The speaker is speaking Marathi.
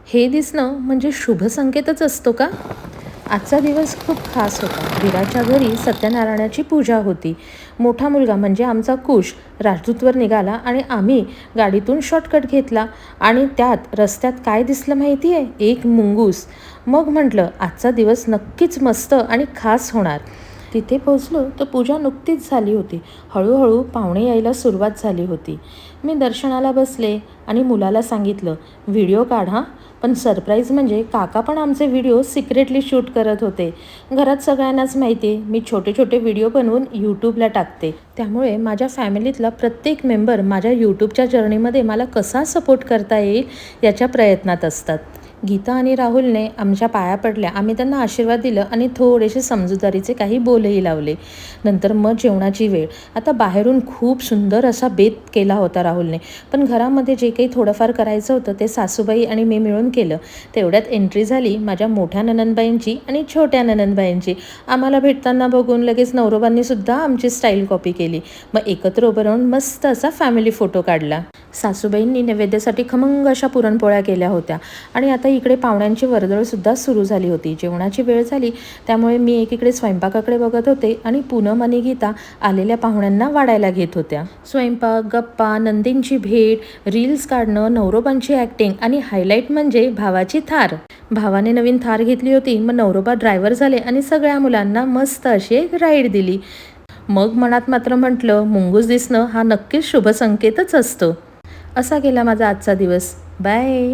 हे दिसणं म्हणजे शुभ संकेतच असतो का? आजचा दिवस खूप खास होता. वीराच्या घरी सत्यनारायणाची पूजा होती. मोठा मुलगा म्हणजे आमचा कुश राजदूतवर निघाला आणि आम्ही गाडीतून शॉर्टकट घेतला आणि त्यात रस्त्यात काय दिसलं माहिती आहे? एक मुंगूस. मग म्हटलं आजचा दिवस नक्कीच मस्त आणि खास होणार. तिथे पोचलो तर पूजा नुकतीच झाली होती. हळूहळू पाहुणे यायला सुरुवात झाली होती. मी दर्शनाला बसले आणि मुलाला सांगितलं, व्हिडिओ काढ हां. पण सरप्राईज म्हणजे काका पण आमचे व्हिडिओ सिक्रेटली शूट करत होते. घरात सगळ्यांनाच माहिती आहे मी छोटे छोटे व्हिडिओ बनवून यूट्यूबला टाकते. त्यामुळे माझ्या फॅमिलीतला प्रत्येक मेंबर माझ्या यूट्यूबच्या जर्नीमध्ये मला कसा सपोर्ट करता येईल याच्या प्रयत्नात असतात. गीता आणि राहुलने आमच्या पाया पडल्या. आम्ही त्यांना आशीर्वाद दिलं आणि थोडेसे समजूतदारीचे काही बोलही लावले. नंतर मग जेवणाची वेळ. आता बाहेरून खूप सुंदर असा बेत केला होता राहुलने, पण घरामध्ये जे काही थोडंफार करायचं होतं ते सासूबाई आणि मी मिळून केलं. तेवढ्यात एंट्री झाली माझ्या मोठ्या नणंदबाईंची आणि छोट्या नणंदबाईंची. आम्हाला भेटताना बघून लगेच नवरोबांनी सुद्धा आमची स्टाईल कॉपी केली. मग एकत्र उभं राहून मस्त असा फॅमिली फोटो काढला. सासूबाईंनी नैवेद्यासाठी खमंग अशा पुरणपोळ्या केल्या होत्या आणि आता इकडे पाहुण्यांची वर्दळसुद्धा सुरू झाली होती. जेवणाची वेळ झाली त्यामुळे मी एकीकडे स्वयंपाकाकडे बघत होते आणि पूनम आणि गीता आलेल्या पाहुण्यांना वाढायला घेत होत्या. स्वयंपाक, गप्पा, नंदींची भेट, रील्स काढणं, नवरोबांची ॲक्टिंग आणि हायलाईट म्हणजे भावाची थार. भावाने नवीन थार घेतली होती. मग नवरोबा ड्रायव्हर झाले आणि सगळ्या मुलांना मस्त अशी एक राईड दिली. मग मनात मात्र म्हटलं, मुंगूस दिसणं हा नक्कीच शुभ संकेतच असतो. असा गेला माझा आजचा दिवस. बाय.